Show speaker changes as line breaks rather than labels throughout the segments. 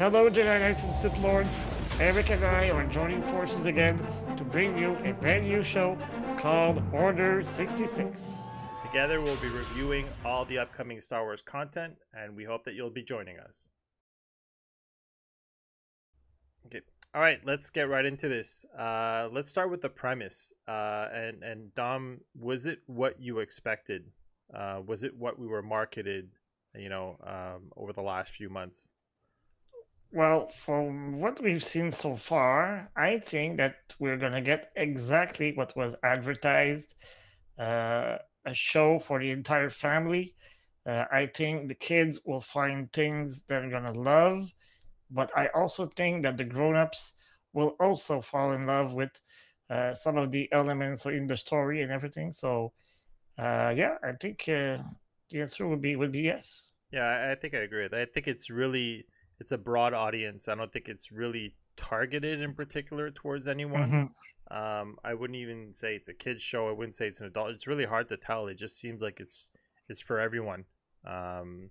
Hello, Jedi Knights and Sith Lords. Eric and I are joining forces again to bring you a brand new show called Order 66.
Together, we'll be reviewing all the upcoming Star Wars content, and we hope that you'll be joining us. Okay, all right, let's get right into this. Let's start with the premise. And Dom, was it what you expected? Was it what we were marketed, over the last few months?
Well, from what we've seen so far, I think that we're going to get exactly what was advertised, a show for the entire family. I think the kids will find things they're going to love, but I also think that the grown-ups will also fall in love with some of the elements in the story and everything. So, yeah, I think the answer would be yes.
Yeah, I think I agree. I think it's a broad audience. I don't think it's really targeted in particular towards anyone.
Hmm.
I wouldn't even say it's a kids show. I wouldn't say it's an adult. It's really hard to tell. It just seems like it's for everyone. Um,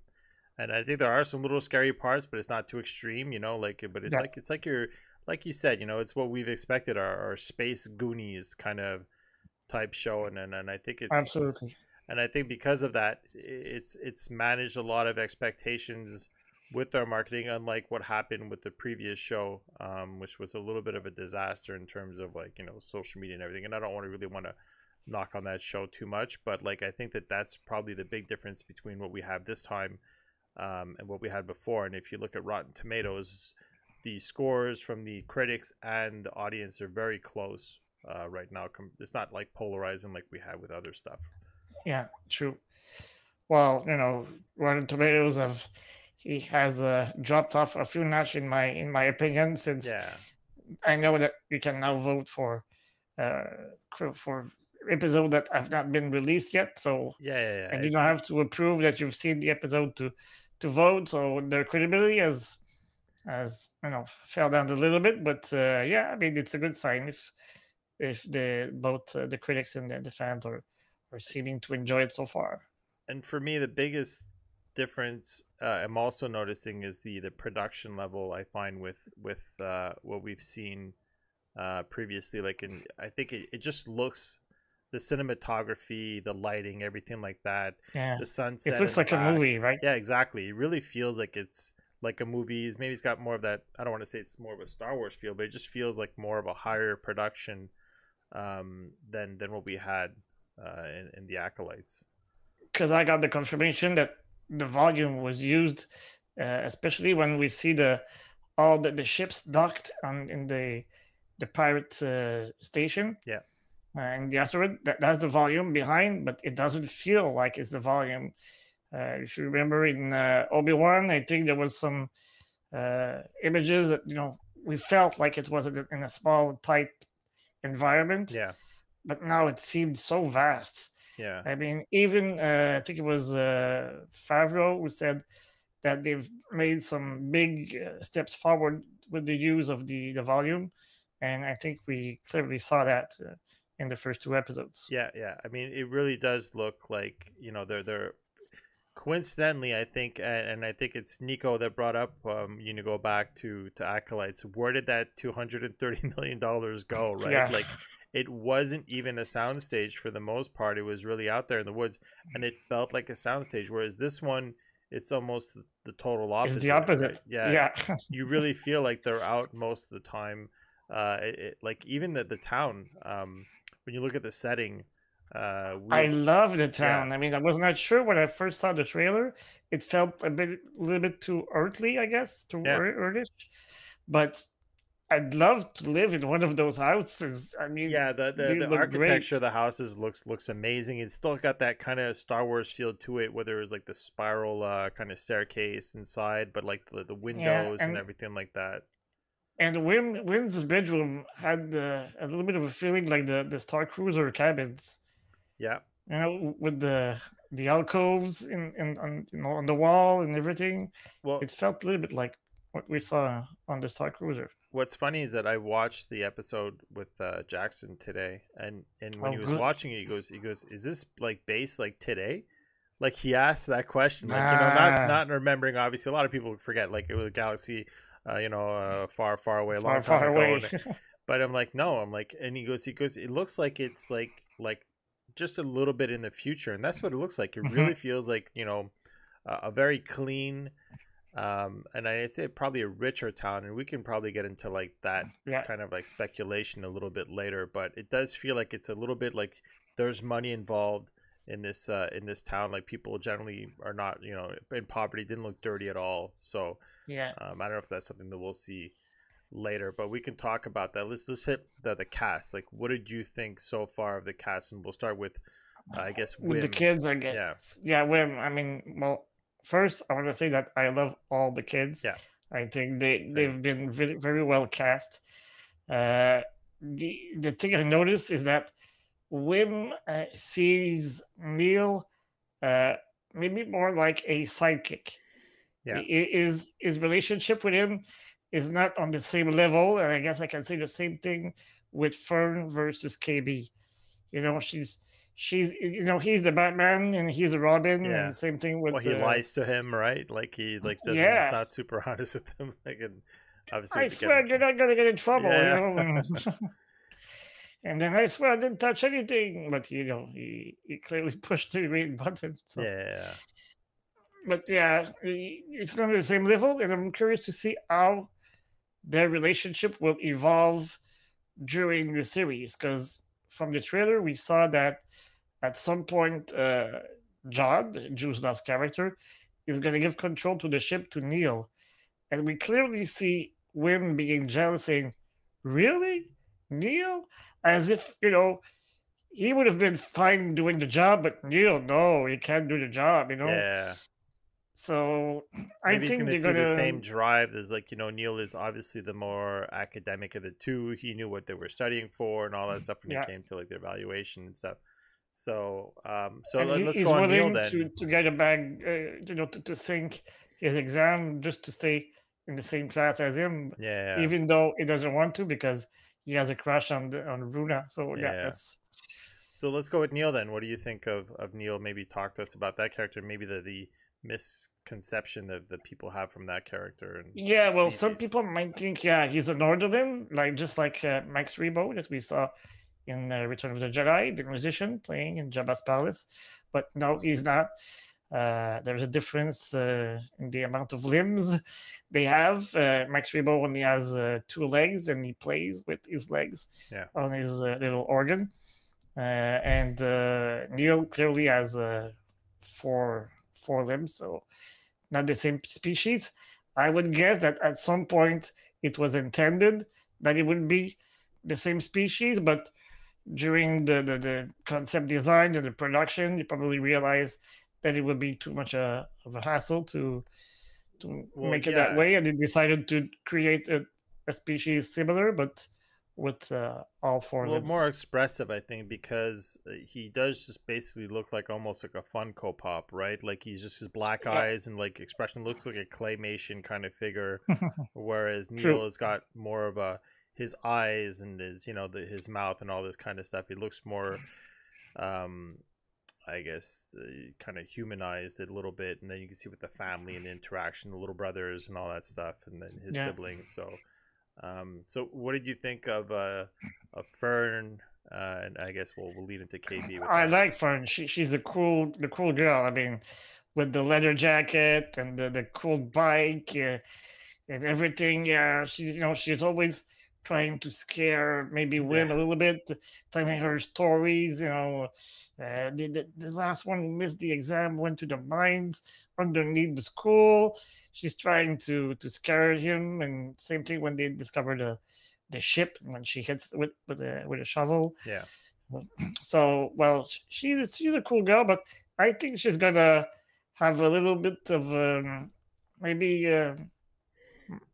and I think there are some little scary parts, but it's not too extreme, but
Yeah,
it's like you're like you said, it's what we've expected, our space Goonies kind of type show, and I think it's
absolutely.
and I think because of that, it's managed a lot of expectations with their marketing, unlike what happened with the previous show, which was a little bit of a disaster in terms of social media and everything. And I don't really want to knock on that show too much, but I think that that's probably the big difference between what we have this time, and what we had before. And if you look at Rotten Tomatoes, the scores from the critics and the audience are very close right now. It's not like polarizing like we had with other stuff.
Yeah, true. Well, Rotten Tomatoes he has dropped off a few notch in my opinion, since
Yeah,
I know that you can now vote uh for episode that have not been released yet. So,
yeah.
and you don't have to
It's
approve that you've seen the episode to vote. So their credibility has fell down a little bit. But yeah, I mean, it's a good sign if the both the critics and the fans are seeming to enjoy it so far.
and for me the biggest difference I'm also noticing is the production level. I find with what we've seen previously, I think it just looks, the cinematography, the lighting, everything like that,
Yeah,
the
it
sunset in
looks
the
like a
back.
movie, right?
Yeah, exactly. It really feels like it's like a movie. Maybe it's got more of that, I don't want to say it's more of a Star Wars feel, but it just feels like more of a higher production than what we had in the Acolytes.
Because I got the confirmation that the volume was used, especially when we see all the ships docked on in the pirate station
Yeah.
in the asteroid. That's the volume behind, but it doesn't feel like it's the volume. If you remember in Obi-Wan, I think there was some images that we felt like it was in a small tight environment,
Yeah.
but now it seemed so vast.
Yeah.
I mean, even I think it was Favreau who said that they've made some big steps forward with the use of the volume, and I think we clearly saw that in the first two episodes.
Yeah. I mean, it really does look like they're coincidentally, I think, and I think it's Nico that brought up, go back to Acolytes. Where did that $230 million go? Right,
Yeah,
like it wasn't even a soundstage for the most part. It was really out there in the woods, and it felt like a soundstage. Whereas this one, it's almost the total
it's the
opposite, right?
opposite.
Yeah,
Yeah,
you really feel like they're out most of the time. Like even the town, when you look at the setting,
I
we
love the
yeah.
town. I mean, I was not sure when I first saw the trailer. It felt a little bit too earthly, I guess, too
Yeah,
earthish. But I'd love to live in one of those houses. I mean,
yeah,
they
the
look great.
architecture of the houses looks amazing. It's still got that kind of Star Wars feel to it, whether it's like the spiral kind of staircase inside, but like the
Yeah,
windows and
and
everything like that.
Wynn's bedroom had a little bit of a feeling like the Star Cruiser cabins.
Yeah.
With the alcoves on the wall and everything.
Well,
It felt a little bit like what we saw on the Star Cruiser.
what's funny is that I watched the episode with Jackson today, and when
Oh,
he was
good.
watching it, he goes, "Is this like based like today?" Like he asked that question, like not
Ah,
not remembering. Obviously, a lot of people forget. Like it was a Galaxy far, far away, a long
far,
time
far
ago.
away.
And but I'm like, no, I'm like, and he goes, it looks like it's like just a little bit in the future, and that's what it looks like. It
Hmm.
really feels like a very clean, and I'd say probably a richer town, and we can probably get into like that
Yeah,
kind of like speculation a little bit later. But it does feel like it's a little bit like there's money involved in this town. Like people generally are not in poverty, didn't look dirty at all. So
yeah.
I don't know if that's something that we'll see later, but we can talk about that. Let's hit the cast. Like, what did you think so far of the cast? And we'll start with, I guess,
With the
Wim.
kids, I guess.
Yeah,
Yeah, when I mean, well, first I want to say that I love all the kids.
yeah,
I think
same.
they've been very, very well cast. Uh, the thing I noticed is that Wim sees Neil uh, maybe more like a sidekick.
Yeah,
His relationship with him is not on the same level, and I guess I can say the same thing with Fern versus KB. She's he's the Batman and he's the Robin, and
yeah.
the same thing
Well,
with
he lies to him, right? Like he like doesn't. He's
yeah.
not super honest with him. Like, and obviously
I
have to get in
swear you're
trouble.
not gonna get in trouble,
Yeah,
and then I swear I didn't touch anything, but he clearly pushed the green button. So,
yeah,
but yeah, it's not the same level, and I'm curious to see how their relationship will evolve during the series. Because from the trailer, we saw that at some point, Jod, Juice last character, is going to give control to the ship to Neil. And we clearly see Wim being jealous, saying, "Really? Neil?" As if, he would have been fine doing the job, but Neil, no, he can't do the job.
yeah.
So I
Maybe he's
think
gonna
they're
see the
gonna,
same drive. There's like Neil is obviously the more academic of the two. He knew what they were studying for and all that stuff when it
yeah,
came to like the evaluation and stuff. So so
and
let's go
he's
on Neil
willing
then.
to get a bag, to sink his exam just to stay in the same class as him,
Yeah,
even though he doesn't want to because he has a crush on Runa. So
yeah,
yeah,
yeah.
that's
So let's go with Neil then. What do you think of Neil? Maybe talk to us about that character. Maybe the misconception that people have from that character and the
yeah. Well, some
species.
people might think yeah he's a Northern, like just like Max Rebo that we saw in Return of the Jedi, the musician playing in Jabba's palace, but no, he's not. There's a difference in the amount of limbs they have. Max Rebo only has 2 legs, and he plays with his legs
Yeah,
on his little organ. And Neil clearly has four limbs, so not the same species. I would guess that at some point it was intended that it would be the same species, but during the concept design and the production, they probably realized that it would be too much of a hassle to
well,
make it that
yeah.
way, and they decided to create a species similar, but with all four
Well, more
limbs.
expressive, I think, because he does just basically look like almost like a Funko Pop, right? Like he's just his black
Yeah,
eyes and like expression looks like a claymation kind of figure, whereas
true.
Neil has got more of a his eyes and his his mouth and all this kind of stuff. He looks more, um, I guess, kind of humanized a little bit, and then you can see with the family and the interaction, the little brothers and all that stuff, and then his
Yeah,
siblings. So so what did you think of Fern? And I guess we'll lead into KB with
I
that.
like Fern. She's the cool girl. I mean, with the leather jacket and the cool bike and everything. Yeah, she's always trying to scare maybe
Yeah,
Wim a little bit, telling her stories. The last one who missed the exam went to the mines underneath the school. She's trying to scare him, and same thing when they discover the ship when she hits with a shovel.
yeah,
So well, she's a cool girl, but I think she's gonna have a little bit of maybe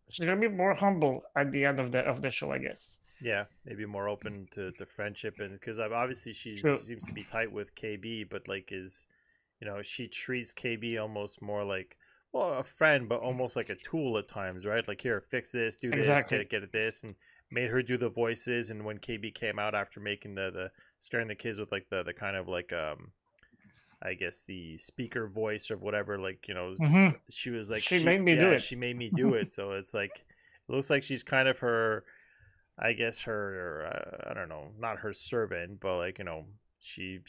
she's gonna be more humble at the end of the show, I guess.
yeah. Maybe more open to friendship, and because obviously she
True.
seems to be tight with KB, but like is she treats KB almost more like, well, a friend, but almost like a tool at times, right? Like, here, fix this, do this,
Exactly.
get this, and made her do the voices. And when KB came out after making the scaring the kids with like the kind of like I guess the speaker voice or whatever, like
Hmm.
she was like,
She made me do
yeah,
it.
she made me do it. So it's like, It looks like she's kind of her, I guess her, I don't know, not her servant, but like, she,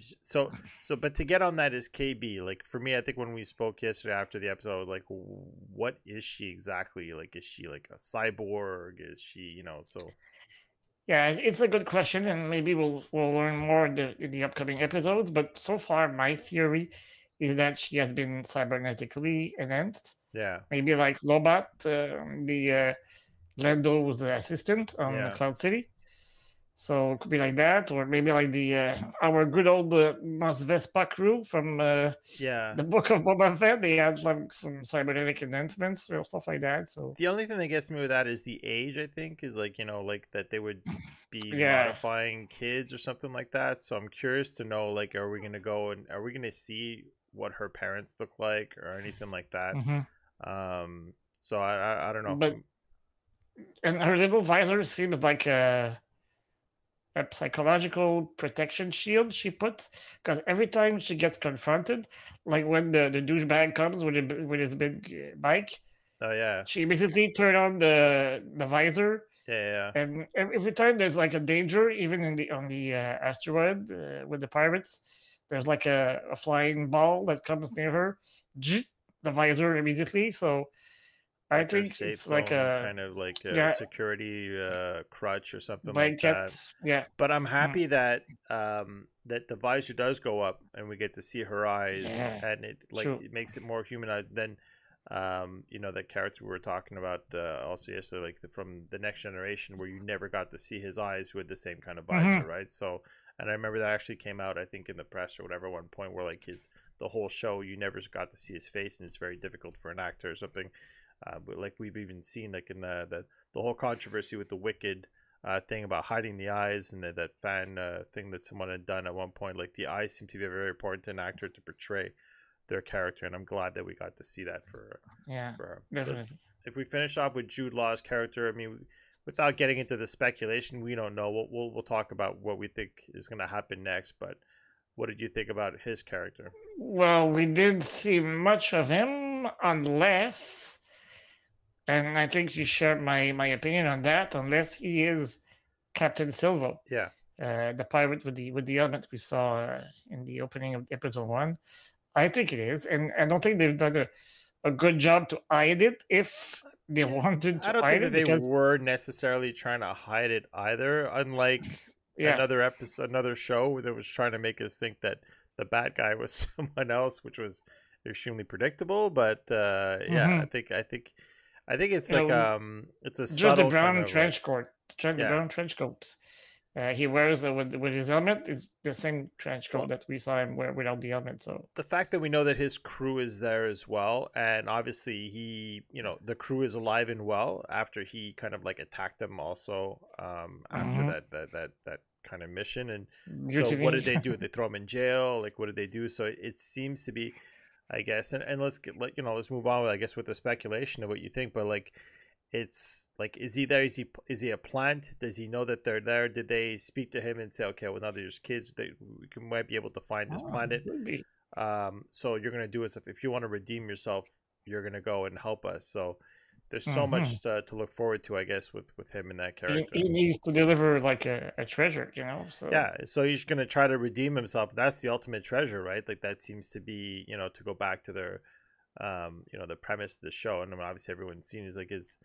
but to get on that is KB. Like for me, I think when we spoke yesterday after the episode, I was like, what is she exactly? Like, is she like a cyborg? Is she, so
Yeah, it's a good question, and maybe we'll learn more in the upcoming episodes. But so far, my theory is that she has been cybernetically enhanced,
yeah,
maybe like Lobot, the Lando's assistant on
yeah,
Cloud City. So it could be like that, or maybe like the our good old Mos Vespa crew from
yeah.
the Book of Boba Fett. They had like some cybernetic enhancements or stuff like that. So
The only thing that gets me with that is the age, I think, is like, like that they would be
yeah.
modifying kids or something like that. So I'm curious to know, like, are we going to go and are we going to see what her parents look like or anything like that?
Hmm.
So I don't know.
But and her little visor seems like a psychological protection shield she puts, because every time she gets confronted, like when the douchebag comes with his big bike,
Oh yeah.
she basically turn on the visor,
Yeah, yeah.
and every time there's like a danger, even in the on the asteroid with the pirates, there's like a flying ball that comes near her, the visor immediately. So
It's
I
like her
think
safe
it's like
zone,
a,
kind of like a
yeah,
security crutch or something like
blanket,
that.
yeah.
But I'm
Mm.
happy that that the visor does go up and we get to see her eyes,
Yeah,
and it like
true.
it makes it more humanized than that character we were talking about also yesterday, like from the Next Generation, where you never got to see his eyes with the same kind of visor,
Hmm.
right? So, and I remember that actually came out, I think, in the press or whatever, at one point where like the whole show you never got to see his face, and it's very difficult for an actor or something. But like we've even seen like in the whole controversy with the Wicked thing about hiding the eyes, and that fan thing that someone had done at one point. Like the eyes seem to be very important to an actor to portray their character, and I'm glad that we got to see that
Yeah,
for her. But
definitely.
if we finish off with Jude Law's character, I mean, without getting into the speculation, we don't know. We'll talk about what we think is going to happen next. But what did you think about his character?
Well, we did see much of him, unless, and I think you share my opinion on that, unless he is Captain Silvo,
Yeah,
the pirate with the helmet we saw in the opening of episode one. I think it is, and I don't think they've done a good job to hide it if they
yeah.
wanted
I
to
don't think
hide
that
it,
they
because
were necessarily trying to hide it either. Unlike
yeah.
another show that was trying to make us think that the bad guy was someone else, which was extremely predictable. But yeah,
Hmm.
I think it's
You
like
know,
it's a
just the
subtle kind
brown
of like
trench coat, the
yeah.
brown trench coat. He wears with his helmet. It's the same trench coat
Well,
that we saw him wear without the helmet. So
the fact that we know that his crew is there as well, and obviously he, the crew is alive and well after he kind of like attacked them also after
mhm.
that kind of mission. And so what
Mutiny.
did they do? They throw him in jail? Like what did they do? So it seems to be, I guess, and let's get let's move on, I guess, with the speculation of what you think. But like it's like, is he there? Is he a plant? Does he know that they're there? Did they speak to him and say, okay, well, now there's kids that might be able to find this
Oh,
planet,
would be.
so you're gonna do is if you want to redeem yourself, you're gonna go and help us. So there's so
Hmm.
much to look forward to, I guess, with him and that
He
character.
needs to deliver like a treasure, So
Yeah, so he's gonna try to redeem himself. That's the ultimate treasure, right? Like that seems to be, to go back to their, the premise of the show, and I mean, obviously everyone's seen is like is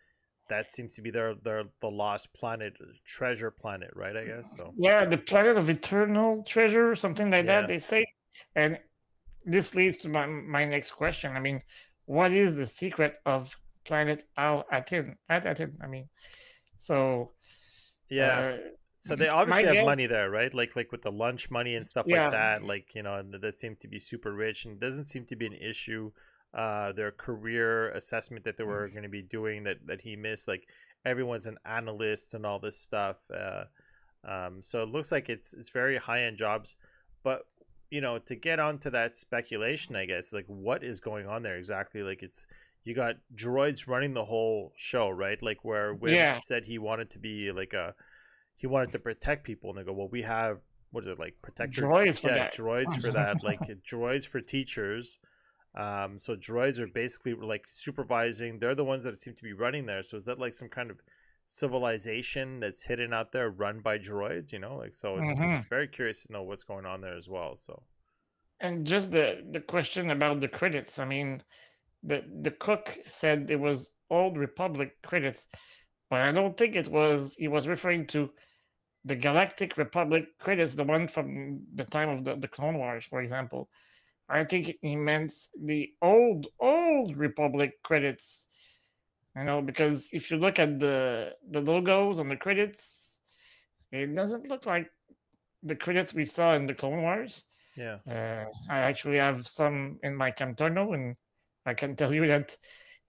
that seems to be their the lost planet, treasure planet, right? I guess so.
yeah, the planet of eternal treasure, something like that.
Yeah,
They say, and this leads to my next question. I mean, what is the secret of planet Al Atin? At Atin, I mean, so
yeah.
uh,
So they
my
obviously have
guess,
money there, right? Like with the lunch money and stuff like
yeah.
that. Like and that seem to be super rich, and it doesn't seem to be an issue. Their career assessment that they were going to be doing that he missed. Like everyone's an analyst and all this stuff. So it looks like it's very high end jobs, but to get onto that speculation, I guess, like what is going on there exactly? Like it's you got droids running the whole show, right? Like where Wim
Yeah,
said he wanted to be like he wanted to protect people, and they go, well, we have, what is it, like protector,
joy is for
yeah,
that.
droids for that, like droids for teachers, So droids are basically like supervising. They're the ones that seem to be running there. So is that like some kind of civilization that's hidden out there, run by droids? You know, like so. It's
Hmm.
very curious to know what's going on there as well. So
And just the question about the credits. I mean, the cook said it was old Republic credits, but I don't think it was. He was referring to the Galactic Republic credits, the one from the time of the Clone Wars, for example. I think he meant the old Republic credits. You know, because if you look at the logos on the credits, it doesn't look like the credits we saw in the Clone Wars.
yeah,
I actually have some in my Cantorno, and I can tell you that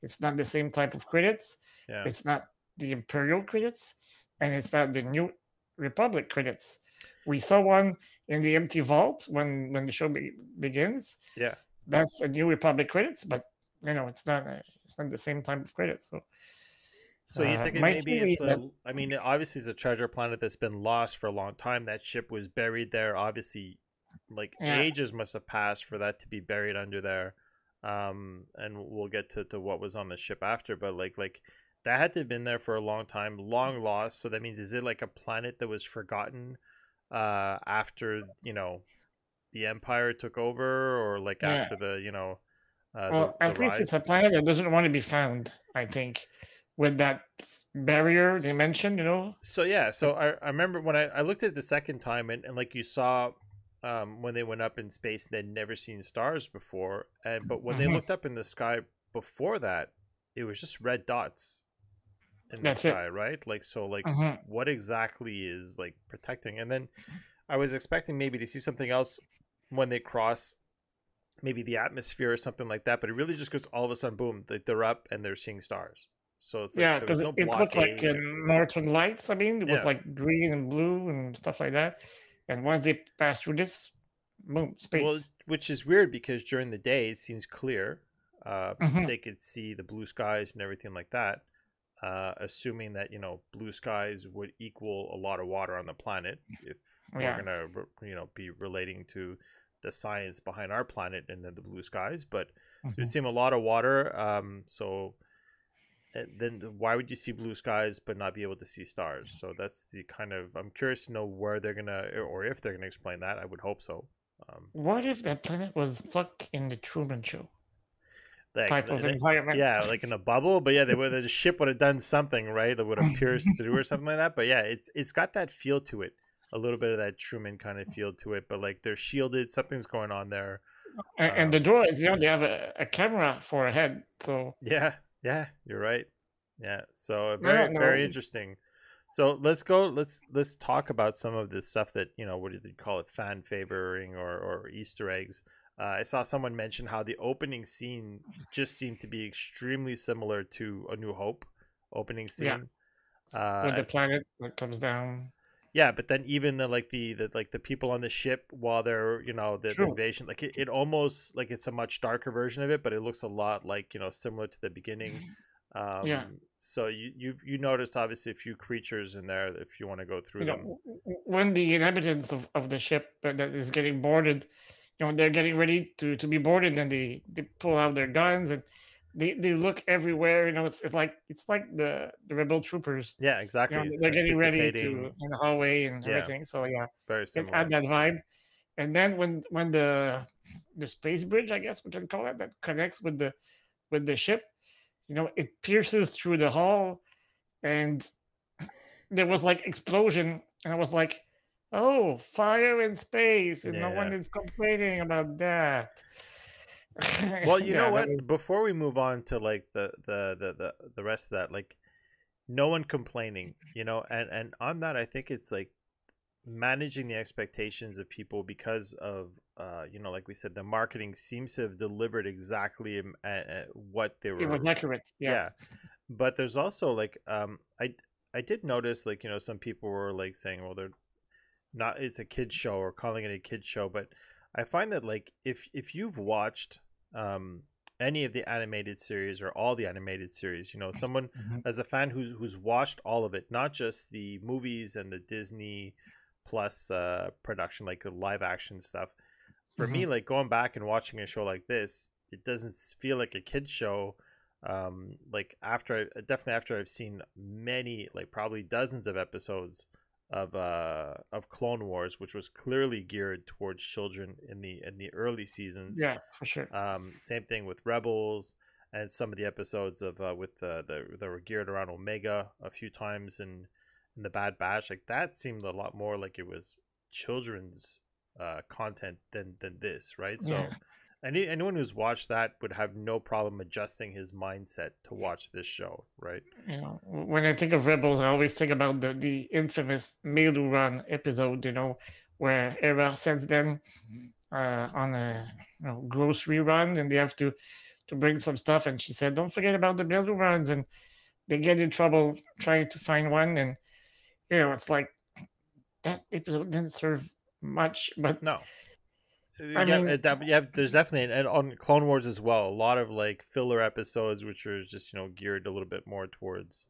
it's not the same type of credits.
yeah,
It's not the Imperial credits, and it's not the New Republic credits. We saw one in the empty vault when the show begins.
yeah.
That's a New Republic credits, but you know it's not the same type of credits. So
So you thinking
my
maybe
theory
it's
is that
a? I mean, obviously it's a treasure planet that's been lost for a long time. That ship was buried there. Obviously, like
yeah
ages must have passed for that to be buried under there. And we'll get to what was on the ship after, but like that had to have been there for a long time, long lost. So that means is it like a planet that was forgotten after the Empire took over, or like
yeah.
after
Well,
the
at least it's a
rise?
planet that doesn't want to be found. I think with that barrier they mentioned, you know.
So yeah,
Like,
so I remember when I looked at it the second time, and like you saw when they went up in space, they'd never seen stars before, and but when they
mhm,
looked up in the sky before that, it was just red dots in the
that's it.
sky, right? Like so, like
Mhm.
what exactly is like protecting? And then I was expecting maybe to see something else when they cross maybe the atmosphere or something like that, but it really just goes all of a sudden, boom, they're up and they're seeing stars. So it's like
Yeah,
there
because
was no
it looked like
blockade.
Northern Lights. I mean, it was
Yeah.
like green and blue and stuff like that. And once they pass through this, boom,
Well,
space.
which is weird because during the day it seems clear.
Hmm.
They could see the blue skies and everything like that. Assuming that blue skies would equal a lot of water on the planet, if we're
Yeah.
gonna be relating to the science behind our planet and the blue skies. But there
Hmm.
seem a lot of water. So then why would you see blue skies but not be able to see stars? So that's the kind of I'm curious to know where they're gonna or if they're gonna explain that. I would hope so. Um,
What if that planet was stuck in the Truman Show
like
type of environment?
yeah, like in a bubble. But yeah, the ship would have done something, right? It would have pierced through or something like that. But yeah, it's got that feel to it, a little bit of that Truman kind of feel to it. But like they're shielded, something's going on there.
And the droids, you know, they have a camera for a head. So
Yeah, yeah, you're right. Yeah, so
I
very
don't
very
know.
interesting. So let's go. Let's talk about some of the stuff that what do you call it, fan favoring or Easter eggs. I saw someone mention how the opening scene just seemed to be extremely similar to A New Hope opening
Yeah,
scene.
with the
Uh,
planet that comes down.
yeah, but then even the people on the ship while they're the
True.
invasion, like it almost like it's a much darker version of it, but it looks a lot like similar to the beginning.
Yeah.
So you noticed obviously a few creatures in there if you want to go through
You
them.
know, when the inhabitants of the ship that is getting boarded, you know, they're getting ready to be boarded, and they pull out their guns and they look everywhere. You know, it's like the rebel troopers.
Yeah,
You know,
exactly.
they're getting ready to
Anticipating.
in the hallway and
Yeah,
everything. So yeah,
very
it had
similar.
that vibe. And then when the space bridge, I guess we can call it, that connects with the ship, you know, it pierces through the hull, and there was like explosion, and I was like, oh, fire in space, and no
Yeah.
one is complaining about that.
Well, you know
Yeah, that
what?
was
Before we move on to like the rest of that, like no one complaining, and on that, I think it's like managing the expectations of people because of like we said, the marketing seems to have delivered exactly what they
it was
were.
accurate. Yeah.
Yeah, but there's also like I did notice like some people were like saying, well, they're not, it's a kids show or calling it a kids show, but I find that like if you've watched um any of the animated series or all the animated series, someone
Mhm.
as a fan who's watched all of it, not just the movies and the Disney plus production, like live action stuff. For me,
Mhm.
like going back and watching a show like this, it doesn't feel like a kid show. Like definitely after I've seen many, like probably dozens of episodes of Clone Wars, which was clearly geared towards children in the early seasons.
Yeah, for sure.
Same thing with Rebels, and some of the episodes of with the that were geared around Omega a few times in the Bad Batch. Like that seemed a lot more like it was children's content than this, right?
Yeah.
So anyone who's watched that would have no problem adjusting his mindset to watch this show, right?
You know, when I think of Rebels, I always think about the infamous Mailu Run episode, where Era sends them on a grocery run, and they have to bring some stuff, and she said, "Don't forget about the Mailu runs," and they get in trouble trying to find one, and it's like that episode didn't serve much, but
No,
I mean,
there's definitely, and on Clone Wars as well, a lot of like filler episodes which are just geared a little bit more towards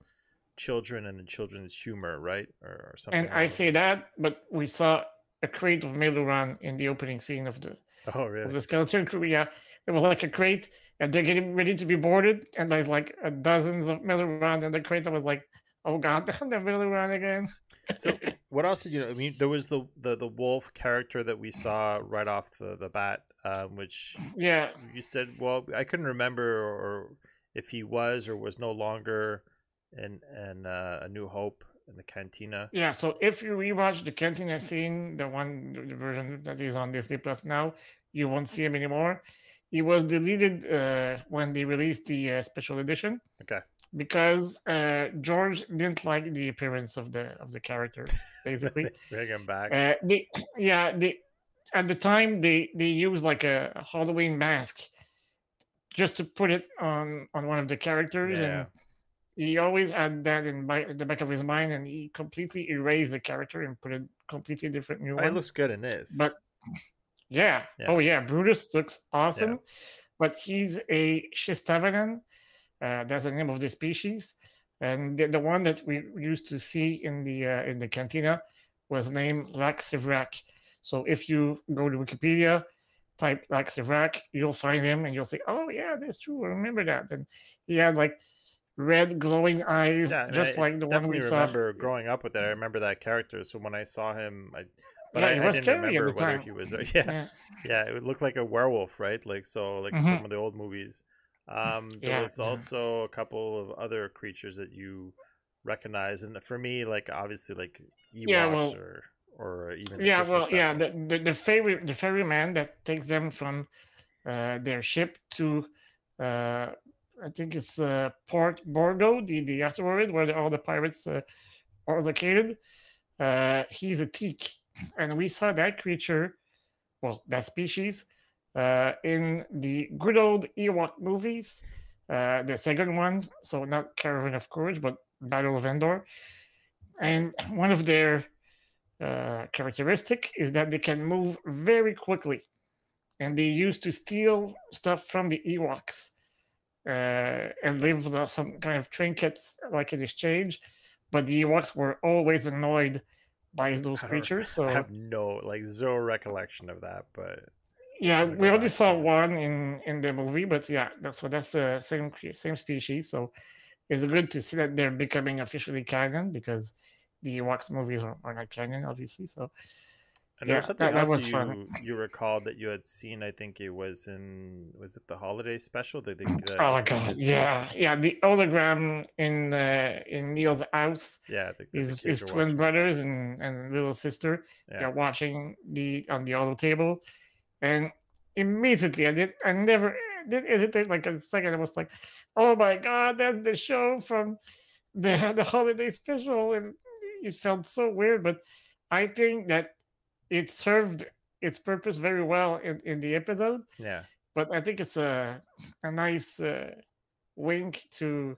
children and the children's humor, right, or something
and I
along those
say that, but we saw a crate of Mailu in the opening scene of the
lines. Oh, really?
skeleton crew. Yeah, there was like a crate, and they're getting ready to be boarded, and there's like dozens of Mailu in the crate. I was like, oh god, the Mailu again.
So what else did you know? I mean, there was the wolf character that we saw right off the bat, which
Yeah,
you said, well, I couldn't remember or if he was or was no longer in A New Hope in the cantina.
yeah. So if you rewatch the Cantina scene, the version that is on Disney Plus now, you won't see him anymore. He was deleted when they released the special edition
Okay.
because George didn't like the appearance of the character. Basically,
Bring him back.
they at the time they used like a Halloween mask just to put it on one of the characters,
Yeah.
and he always had that in the back of his mind, and he completely erased the character and put a completely different new
It
one.
looks good in this.
But yeah,
Yeah.
oh yeah, Brutus looks awesome,
Yeah.
but he's a Shistavanan. That's the name of the species, and the one that we used to see in the cantina was named Laxivrak. So if you go to Wikipedia, type Laxivrak, you'll find him, and you'll say, "Oh yeah, that's true. I remember that." And he had like red glowing eyes,
Yeah, I mean,
just
I
like the one we
definitely
saw.
remember growing up with it. I remember that character. So when I saw him,
Yeah, he
I
was
didn't
scary at
remember
the
whether
time.
he was.
Yeah.
Yeah, it would look like a werewolf, right? Like so, like
Mhm.
some of the old movies. There
Yeah.
was also a couple of other creatures that you recognize, and for me, like obviously, like
Yeah.
Ewoks
Well.
or even the
Yeah.
Christmas
Well. Yeah.
special.
The ferryman that takes them from their ship to I think it's Port Borgo, the asteroid where all the pirates are located. He's a teak, and we saw that creature, well, that species, in the good old Ewok movies, the second one. So not Caravan of Courage, but Battle of Endor. And one of their characteristic is that they can move very quickly, and they used to steal stuff from the Ewoks and leave some kind of trinkets like in exchange. But the Ewoks were always annoyed by those
I don't.
creatures.
I
So
have no like zero recollection of that, but
yeah,
gotta go
we only
back
saw
to it.
one in the movie, but yeah, so that's the same species. So it's good to see that they're becoming officially canon because the Ewoks movies are not canon, obviously. So
And there was
yeah,
something
that
else
was fun.
you recalled that you had seen. I think it was it the holiday special?
Oh my
The
god,
kids,
yeah, the hologram in Neil's house
yeah, the
is
kids
his
are
twin
watching.
brothers and little sister.
Yeah,
They're watching the on the auto table, and immediately I never did hesitate like a second. I was like, oh my god, that's the show from the holiday special, and it felt so weird. But I think that it served its purpose very well in the episode.
yeah.
But I think it's a nice wink to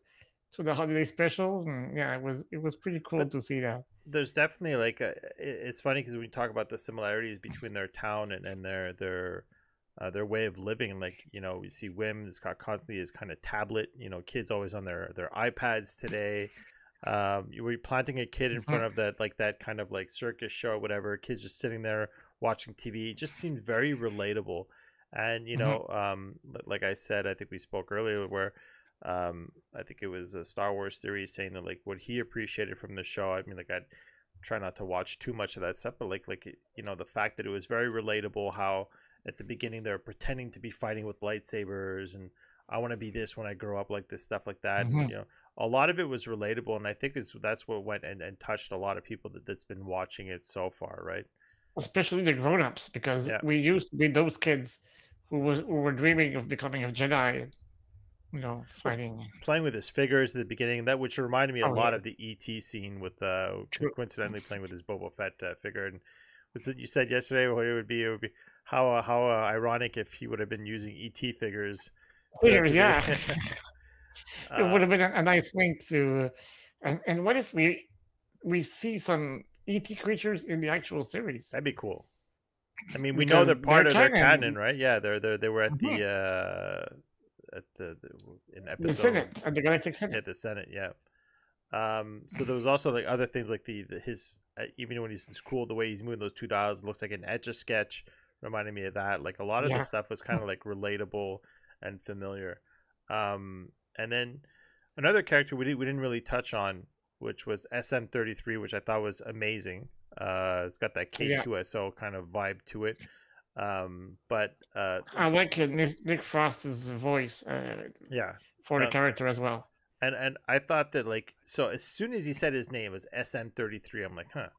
the holiday special, and yeah, it was pretty cool
But
to see that.
there's definitely like it's funny because we talk about the similarities between their town and their way of living. Like we see Wim has got constantly his kind of tablet. Kids always on their iPads today. You were planting a kid in front
Mhm.
of that kind of like circus show or whatever. Kids just sitting there watching TV. It just seemed very relatable. And
Hmm.
like I said, I think we spoke earlier where I think it was a Star Wars theory saying that like what he appreciated from the show. I mean, like I'd try not to watch too much of that stuff, but the fact that it was very relatable. How at the beginning they're pretending to be fighting with lightsabers, and I want to be this when I grow up, like this stuff like that, and
Hmm.
a lot of it was relatable, and I think that's what went and touched a lot of people that's been watching it so far, right?
Especially the grown-ups, because
Yeah.
we used to be those kids who were dreaming of becoming a Jedi,
Well,
fighting.
playing with his figures at the beginning, that which reminded me a
Oh yeah,
lot of the ET scene with
true.
coincidentally playing with his Boba Fett figure. And was it you said yesterday what it would be how ironic if he would have been using ET figures
Figures,
to be
yeah. It would
uh,
have been a nice wink to, and what if we see some ET creatures in the actual series?
that'd be cool. I mean, we know
Because
they're
they're
part of their canon,
canon.
right? Yeah, they were at
Mhm.
the in
The
episode
Senate, at the Galactic Senate.
at the Senate, yeah. So there was also like other things like the his even when he's in school, the way he's moving those two dials looks like an etch a sketch, reminding me of that. Like a lot of the
Yeah.
stuff was kind of like relatable and familiar. And then another character we didn't really touch on, which was SM33, which I thought was amazing. It's got that
Yeah.
K2SO kind of vibe to it. But
I like Nick Frost's voice
yeah,
for the
so
character as well.
and I thought that like so as soon as he said his name was SM33, I'm like, huh,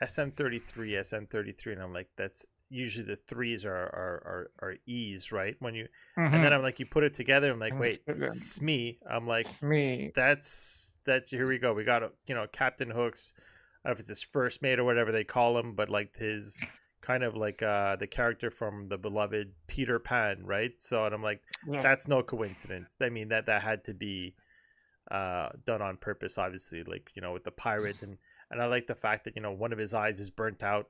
SM33, SM33, and I'm like, that's usually the threes are E's, right? And then
Hmm.
I'm like, you put it together, I'm like,
And
wait, Smee. I'm like,
it's me.
that's here we go. We got Captain Hooks. I don't know if it's his first mate or whatever they call him, but like his kind of like the character from the beloved Peter Pan, right? So and I'm like,
Yeah.
that's no coincidence. I mean that had to be done on purpose, obviously, like with the pirate. And I like the fact that one of his eyes is burnt out,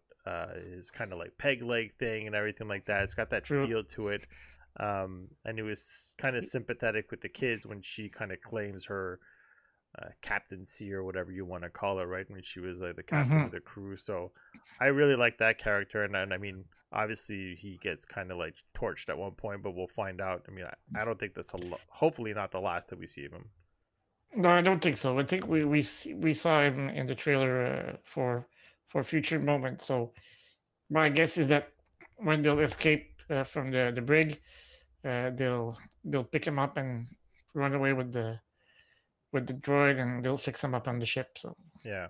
his kind of like peg leg thing and everything like that. It's got that
True.
feel to it. And it was kind of sympathetic with the kids when she kind of claims her captaincy or whatever you want to call her, right? When she was like the captain
Hmm.
of the crew. So I really like that character. And I mean, obviously he gets kind of like torched at one point, but we'll find out. I mean, I don't think that's hopefully not the last that we see of him.
No, I don't think so. I think we saw him in the trailer for future moments. So my guess is that when they'll escape from the brig, they'll pick him up and run away with the droid, and they'll fix him up on the ship. So
Yeah.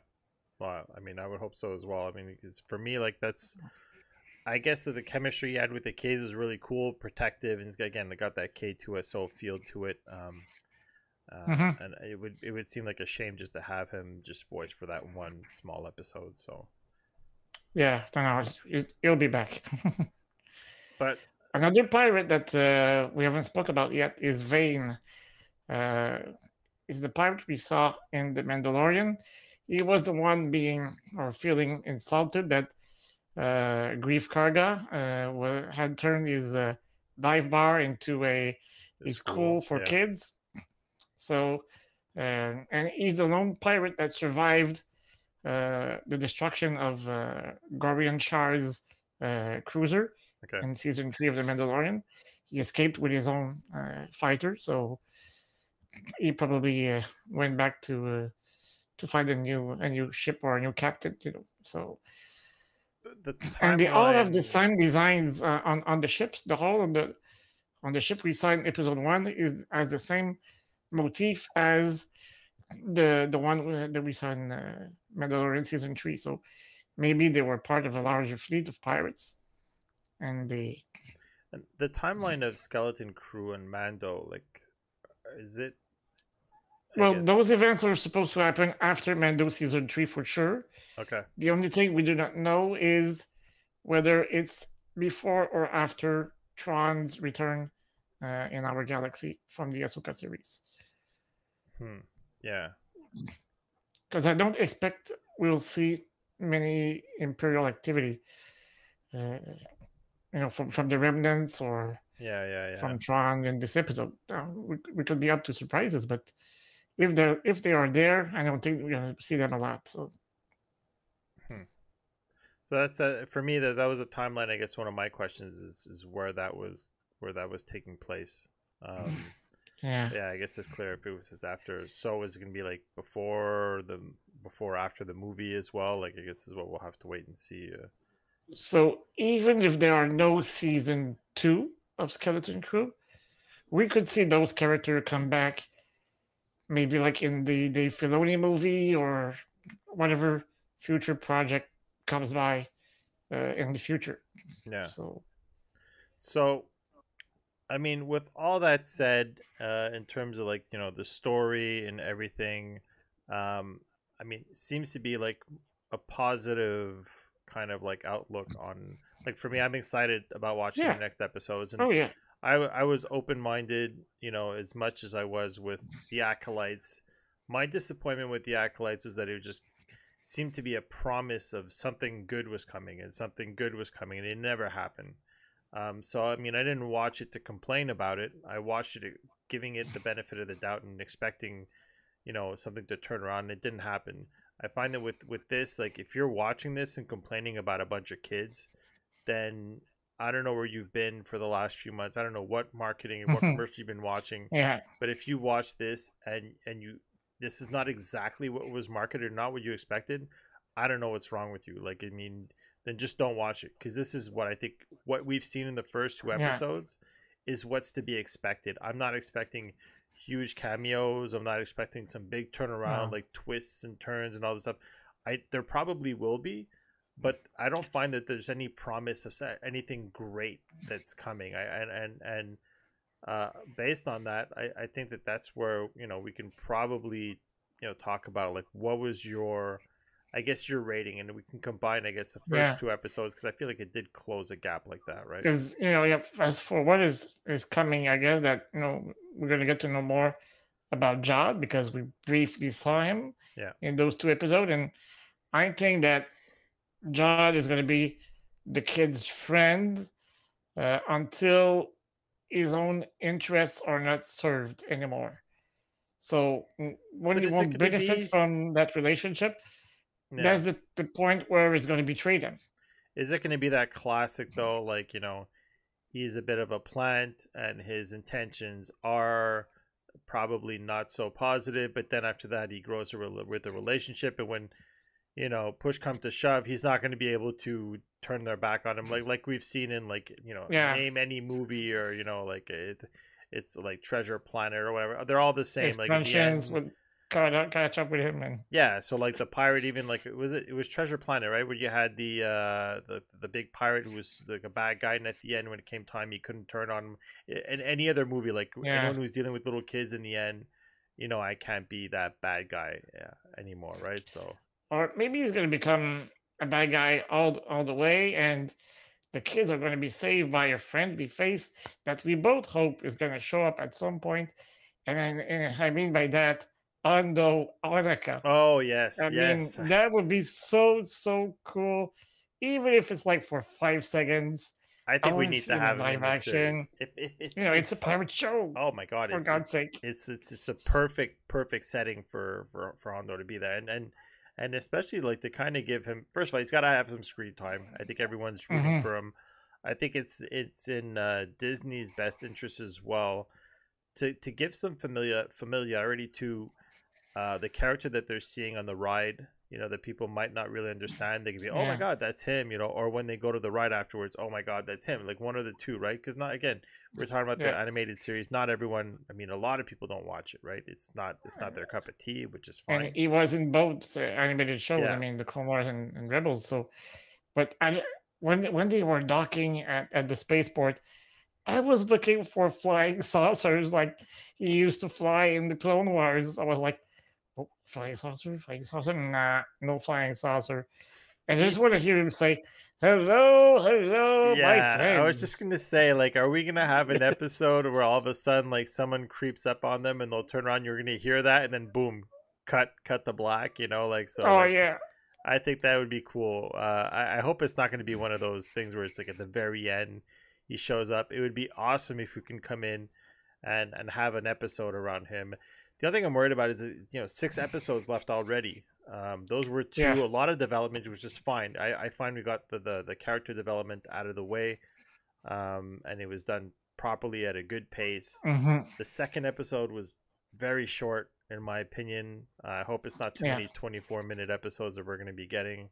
Well, I mean, I would hope so as well. I mean, because for me, like that's, I guess that the chemistry he had with the K's is really cool, protective, and again, it got that K2SO feel to it.
hmm
And it would seem like a shame just to have him just voice for that one small episode. So,
yeah, no, it'll be back.
but
Another pirate that we haven't spoke about yet is Vane. Uh, is the pirate we saw in The Mandalorian. He was the one being or feeling insulted that Grief Karga had turned his dive bar into
the
a
school,
school for
yeah,
kids. So, and he's the lone pirate that survived the destruction of Gorian Char's cruiser
okay.
in season 3 of The Mandalorian. He escaped with his own fighter, so he probably went back to find a new ship or a new captain. So
The
and they all have the
timeline,
same designs on the ships. The whole on the ship we saw in episode 1 is has the same motif as the one that we saw in Mandalorian season 3. So maybe they were part of a larger fleet of pirates, and they.
the timeline of Skeleton Crew and Mando, like, is it? I
Well,
guess
those events are supposed to happen after Mando season 3 for sure.
okay.
The only thing we do not know is whether it's before or after Tron's return in our galaxy from the Ahsoka series.
Hmm. Yeah.
Because I don't expect we'll see many Imperial activity, uh, from the remnants or
Yeah. Yeah. Yeah.
from Tron in this episode. We could be up to surprises, but if they are there, I don't think we're gonna see them a lot. So
Hmm. So that's for me that was a timeline. I guess one of my questions is where that was taking place. Um,
Yeah.
yeah, I guess it's clear if it was after. So is it gonna be like before or after the movie as well? Like I guess is what we'll have to wait and see.
So even if there are no season two of Skeleton Crew, we could see those characters come back, maybe like in the Dave Filoni movie or whatever future project comes by in the future.
Yeah.
So
So I mean, with all that said, in terms of like the story and everything, um, I mean, it seems to be like a positive kind of like outlook on like for me. I'm excited about watching the
yeah,
next episodes, and
oh yeah,
I was open minded, as much as I was with the acolytes. My disappointment with the acolytes was that it just seemed to be a promise of something good was coming and something good was coming, and it never happened. So I mean, I didn't watch it to complain about it. I watched it giving it the benefit of the doubt and expecting, something to turn around. And it didn't happen. I find that with this, like, if you're watching this and complaining about a bunch of kids, then I don't know where you've been for the last few months. I don't know what marketing or what commercial you've been watching,
yeah,
but if you watch this and you this is not exactly what was marketed or not what you expected, I don't know what's wrong with you. Like, I mean, then just don't watch it because this is what I think what we've seen in the first two
yeah,
episodes is what's to be expected. I'm not expecting huge cameos. I'm not expecting some big turnaround
no,
like twists and turns and all this stuff. There probably will be, but I don't find that there's any promise of anything great that's coming. Based on that, I think that that's where we can probably talk about like what was your I guess your rating, and we can combine I guess the first
yeah.
two episodes because I feel like it did close a gap like that, right?
Because yeah. As for what is coming, I guess that we're gonna get to know more about Jod because we briefly saw him
Yeah.
in those two episodes, and I think that Jod is gonna be the kid's friend until his own interests are not served anymore. So when
But
he
is it
won't
going to
benefit
be
from that relationship,
yeah?
that's the point where it's going to betray them.
Is it going to be that classic though? Like he's a bit of a plant, and his intentions are probably not so positive. But then after that, he grows with a relationship, and when push comes to shove, he's not going to be able to turn their back on him, like we've seen in like
Yeah,
name any movie or like it's like Treasure Planet or whatever. They're all the
his
same. Like in the
conscience
end,
would catch up with him, and
yeah. So like the pirate, even like it was Treasure Planet, right? Where you had the big pirate who was like a bad guy, and at the end when it came time, he couldn't turn on him. In any other movie, like
yeah,
anyone who's dealing with little kids, in the end, I can't be that bad guy anymore, right? So
or maybe he's going to become a bad guy all the way, and the kids are going to be saved by a friendly face that we both hope is going to show up at some point. And I mean by that, Ando Oraka.
oh yes,
I mean,
yes.
that would be so cool, even if it's like for 5 seconds.
I
I
think we
want to
need
see
to
him in
have him in
live
the series.
action.
If
It's a pirate show,
oh my god,
for God's sake.
it's a perfect setting for Hondo to be there, and especially like to kind of give him, first of all, he's got to have some screen time. I think everyone's rooting
Hmm.
for him. I think it's in Disney's best interest as well to give some familiarity to the character that they're seeing on the ride, that people might not really understand. They can be, oh my
Yeah,
god, that's him, or when they go to the ride afterwards, oh my god, that's him. Like one of the two, right? Because not again, we're talking about the
yeah.
animated series. Not everyone. I mean, a lot of people don't watch it, right? It's not their cup of tea, which is
And
fine.
he was in both animated shows. I
Yeah.
mean, the Clone Wars and Rebels. So, but when they were docking at the spaceport, I was looking for flying saucers like he used to fly in the Clone Wars. I was like, oh, flying saucer, flying saucer. Nah, no flying saucer. And I just want to hear him say, "Hello, hello, my
Yeah, I was just
friends."
gonna say, like, are we gonna have an episode where all of a sudden, like, someone creeps up on them and they'll turn around, you're gonna hear that, and then boom, cut the black, like so,
Oh
like,
yeah,
I think that would be cool. I hope it's not gonna be one of those things where it's like at the very end he shows up. It would be awesome if we can come in and have an episode around him. The other thing I'm worried about is that, 6 episodes left already. Those were two.
Yeah.
A lot of development was just fine. I find we got the character development out of the way, and it was done properly at a good pace.
Mm-hmm.
The second episode was very short, in my opinion. I hope it's not too
Yeah.
many 24-minute episodes that we're going to be getting,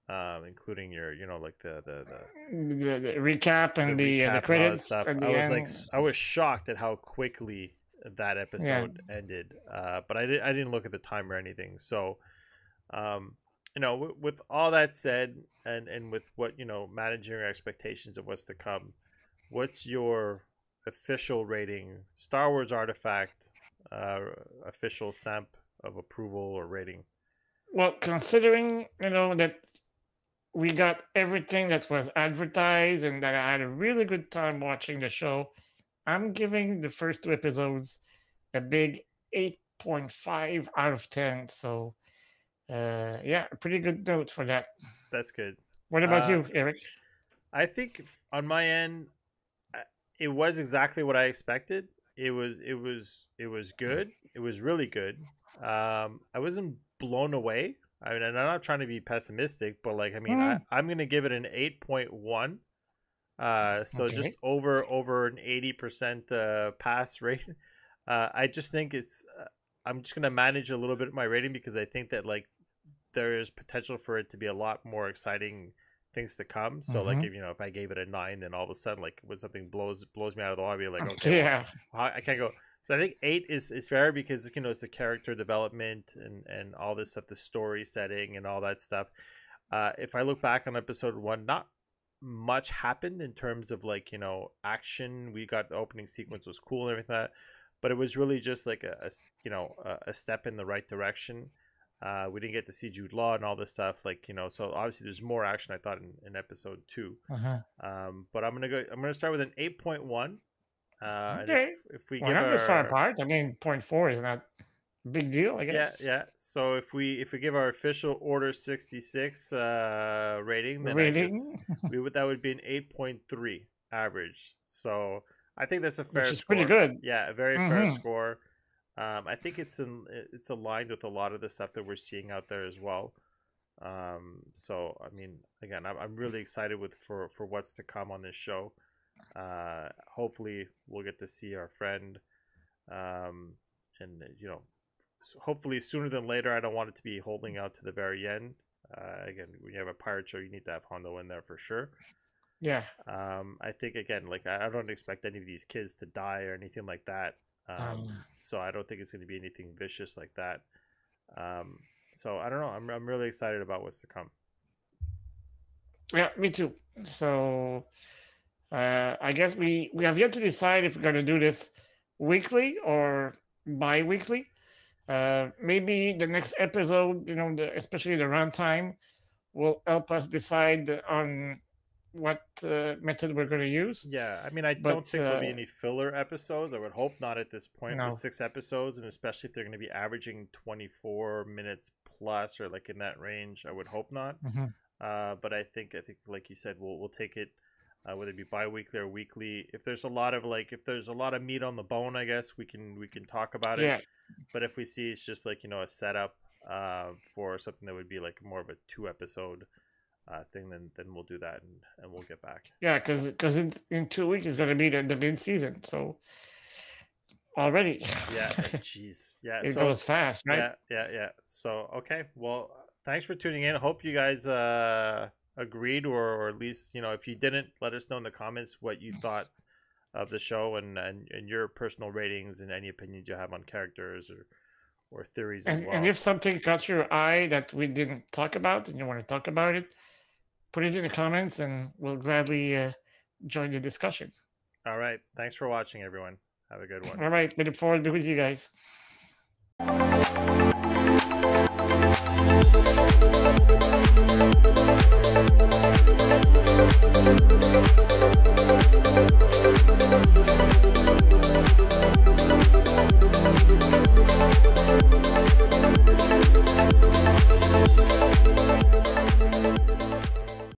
including your, like
The recap and the
recap and all that
credits
stuff.
at the
I was
end.
I was shocked at how quickly that
Yeah.
episode ended. But I didn't look at the time or anything. So, with all that said, and with what, managing your expectations of what's to come, what's your official rating? Star Wars Artifact, official stamp of approval or rating?
Well, considering that we got everything that was advertised and that I had a really good time watching the show, I'm giving the first 2 episodes a big 8.5 out of 10. So, yeah, a pretty good note for that.
That's good.
What about you, Eric?
I think on my end, it was exactly what I expected. It was good. It was really good. I wasn't blown away. I mean, and I'm not trying to be pessimistic, but I'm gonna give it an 8.1. So
Okay.
just over an 80% pass rate. I just think it's. I'm just gonna manage a little bit of my rating because I think that there is potential for it to be a lot more exciting things to come. So if I gave it a 9, then all of a sudden when something blows me out of the water, I'd be like, okay,
Yeah.
well, I can't go. So I think 8 is fair because it's the character development and all this stuff, the story setting and all that stuff. If I look back on episode 1, not much happened in terms of action. We got the opening sequence was cool and everything like that, but it was really just like a step in the right direction. We didn't get to see Jude Law and all this stuff, so obviously there's more action I thought in episode 2. But I'm gonna start with an 8.1.
Okay.
And if we
We're
give
not this far
our
apart. I mean, 0.4 is not a big deal, I guess.
yeah. So if we give our official Order 66 rating, then I guess
Rating,
that would be an 8.3 average. So I think that's a fair
which is
score.
pretty good.
Yeah, a very fair score. I think it's aligned with a lot of the stuff that we're seeing out there as well. So I mean, again, I'm really excited for what's to come on this show. Hopefully we'll get to see our friend, and so hopefully sooner than later. I don't want it to be holding out to the very end. Again, when you have a pirate show, you need to have Hondo in there for sure.
Yeah.
I think again, I don't expect any of these kids to die or anything like that. So I don't think it's going to be anything vicious like that. So I don't know. I'm really excited about what's to come.
Yeah, me too. So I guess we have yet to decide if we're going to do this weekly or bi-weekly. Maybe the next episode, especially the runtime, will help us decide on what method we're going to use.
Yeah, I mean, I don't think there'll be any filler episodes. I would hope not at this point with 6 episodes, and especially if they're going to be averaging 24 minutes plus or in that range. I would hope not. But I think like you said, we'll take it, whether it be bi-weekly or weekly. If there's a lot of meat on the bone, I guess we can talk about it. But if we see it's just a setup for something that would be more of a 2-episode thing, then we'll do that and we'll get back.
Yeah, because in 2 weeks it's going to be the mid-season, so already.
Yeah, jeez. Yeah,
it goes fast, right?
Yeah. So okay, well, thanks for tuning in. I hope you guys agreed, or at least if you didn't, let us know in the comments what you thought of the show and your personal ratings and any opinions you have on characters or theories as well.
And if something caught your eye that we didn't talk about and you want to talk about it, put it in the comments and we'll gladly join the discussion.
All right. Thanks for watching, everyone. Have a good one.
All right. We look forward to be with you guys.